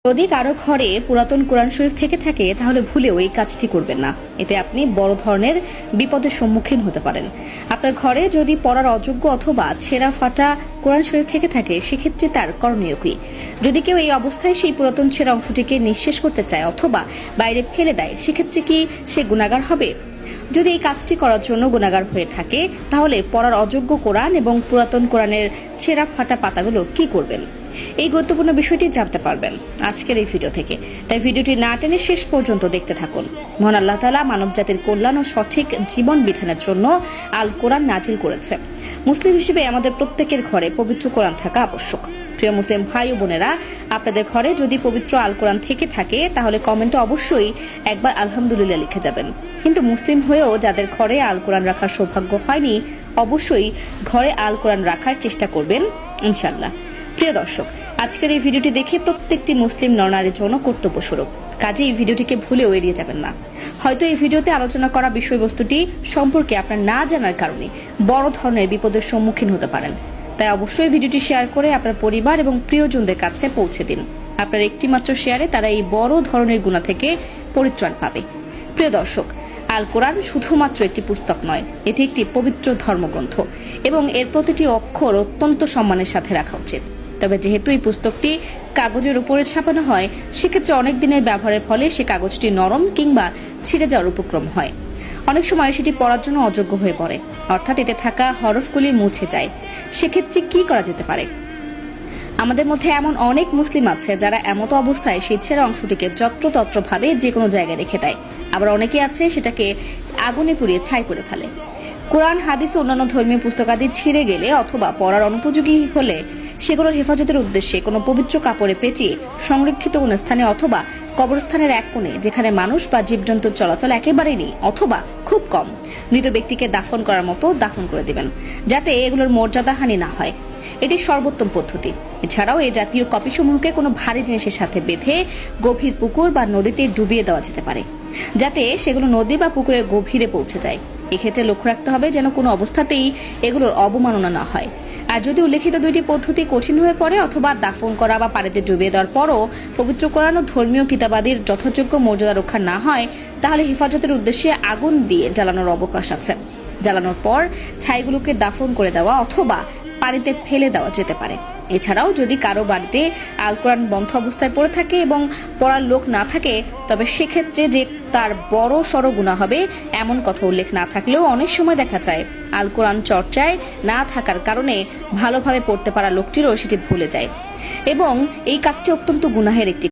যদি কারো ঘরে পুরাতন কোরআন শরীফ থেকে থাকে তাহলে ভুলেও এই কাজটি করবেন না। এতে আপনি বড় ধরনের বিপদের সম্মুখীন হতে পারেন। আপনার ঘরে যদি পড়ার অযোগ্য অথবা ছেঁড়া ফাটা কোরআন শরীফ থেকে থাকে সেক্ষেত্রে তার করণীয় কি? যদি কেউ এই অবস্থায় সেই পুরাতন ছেঁড়া অংশটিকে নিঃশেষ করতে চায় অথবা বাইরে ফেলে দেয় সেক্ষেত্রে কি সে গুনাহগার হবে? যদি এই কাজটি করার জন্য গুনাহগার হয়ে থাকে তাহলে পড়ার অযোগ্য কোরআন এবং পুরাতন কোরআনের ছেঁড়া ফাটা পাতাগুলো কি করবেন? এই গুরুত্বপূর্ণ বিষয়টি জানতে পারবেন আজকের এই ভিডিও থেকে, তাই ভিডিওটি না টেনে শেষ পর্যন্ত দেখতে থাকুন। মহান আল্লাহ তাআলা মানব জাতির কল্যাণ ও সঠিক জীবন বিধানের জন্য আল কোরআন নাজিল করেছে। মুসলিম হিসেবে আমাদের প্রত্যেকের ঘরে পবিত্র কোরআন থাকা আবশ্যক। প্রিয় মুসলিম ভাই ও বোনেরা, আপনাদের ঘরে যদি পবিত্র আল কোরআন থেকে থাকে তাহলে কমেন্টে অবশ্যই একবার আলহামদুলিল্লাহ লিখে যাবেন। কিন্তু মুসলিম হয়েও যাদের ঘরে আল কোরআন রাখার সৌভাগ্য হয়নি অবশ্যই ঘরে আল কোরআন রাখার চেষ্টা করবেন ইনশাআল্লাহ। প্রিয় দর্শক, আজকের এই ভিডিওটি দেখে প্রত্যেকটি মুসলিম নরনারীর জন্য কর্তব্য স্বরূপ, কাজে এই ভিডিওটিকে ভুলেও এড়িয়ে যাবেন না। হয়তো এই ভিডিওতে আলোচনা করা বিষয়বস্তুটি সম্পর্কে আপনার না জানার কারণে বড় ধরনের বিপদের সম্মুখীন হতে পারেন। তাই অবশ্যই ভিডিওটি শেয়ার করে আপনার পরিবার এবং প্রিয়জনদের কাছে পৌঁছে দিন। আপনার একটিমাত্র শেয়ারে তারা এই বড় ধরনের গুনাহ থেকে পরিত্রাণ পাবে। প্রিয় দর্শক, আল কোরআন শুধুমাত্র একটি পুস্তক নয়, এটি একটি পবিত্র ধর্মগ্রন্থ এবং এর প্রতিটি অক্ষর অত্যন্ত সম্মানের সাথে রাখা উচিত। তবে যেহেতু এই পুস্তকটি কাগজের উপরে ছাপানো হয় সেক্ষেত্রে অনেক দিনের ব্যবহারের ফলে সে কাগজটি নরম কিংবা ছিঁড়ে যাওয়ার উপক্রম হয়। অনেক সময় সেটি পড়ার জন্য অযোগ্য হয়ে পড়ে, অর্থাৎ এতে থাকা হরফগুলি মুছে যায়। সেক্ষেত্রে কি করা যেতে পারে? আমাদের মধ্যে এমন অনেক মুসলিম আছে যারা এমতো অবস্থায় সেই ছেঁড়া অংশটিকে যত্রতত্র ভাবে যে কোনো জায়গায় রেখে দেয়। আবার অনেকে আছে সেটাকে আগুনে পুড়িয়ে ছাই করে ফেলে। কোরআন, হাদিস ও অন্যান্য ধর্মীয় পুস্তকাদি ছিঁড়ে গেলে অথবা পড়ার অনুপযোগী হলে সেগুলোর হেফাজতের উদ্দেশ্যে কোনো পবিত্র কাপড়ে পেঁচিয়ে সংরক্ষিত কোনো স্থানে অথবা কবরস্থানের এক কোণে, যেখানে মানুষ বা জীবজন্তুর চলাচল একেবারেই নেই অথবা খুব কম, মৃত ব্যক্তিকে দাফন করার মতো দাফন করে দিবেন, যাতে এগুলোর মর্যাদাহানি না হয়। এটি সর্বোত্তম পদ্ধতি। এছাড়াও এই জাতীয় কপিসমূহকে কোনো ভারী জিনিসের সাথে বেঁধে গভীর পুকুর বা নদীতে ডুবিয়ে দেওয়া যেতে পারে, যাতে সেগুলো নদী বা পুকুরের গভীরে পৌঁছে যায়। এক্ষেত্রে লক্ষ্য রাখতে হবে যেন কোনো অবস্থাতেই এগুলোর অবমাননা না হয়। আর যদি উল্লেখিত দুইটি পদ্ধতি কঠিন হয়ে পড়ে অথবা দাফন করা বা পানিতে ডুবিয়ে দেওয়ার পরও পবিত্র কোরআন ও ধর্মীয় কিতাবাদির যথাযোগ্য মর্যাদা রক্ষা না হয় তাহলে হেফাজতের উদ্দেশ্যে আগুন দিয়ে জ্বালানোর অবকাশ আছে। জ্বালানোর পর ছাইগুলোকে দাফন করে দেওয়া অথবা পানিতে ফেলে দেওয়া যেতে পারে। এছাড়াও যদি কারো বাড়িতে আল কোরআন বন্ধ অবস্থায় পড়ে থাকে এবং পড়ার লোক না থাকে তবে সেক্ষেত্রে যে তার বড় সড় গুনাহ হবে এমন কথা উল্লেখ না থাকলেও অনেক সময় দেখা যায় আল কোরআন চর্চায় না থাকার কারণে ভালোভাবে পড়তে পারা লোকটিরও সেটি ভুলে যায় এবং এই কাজটি অত্যন্ত গুনাহের একটি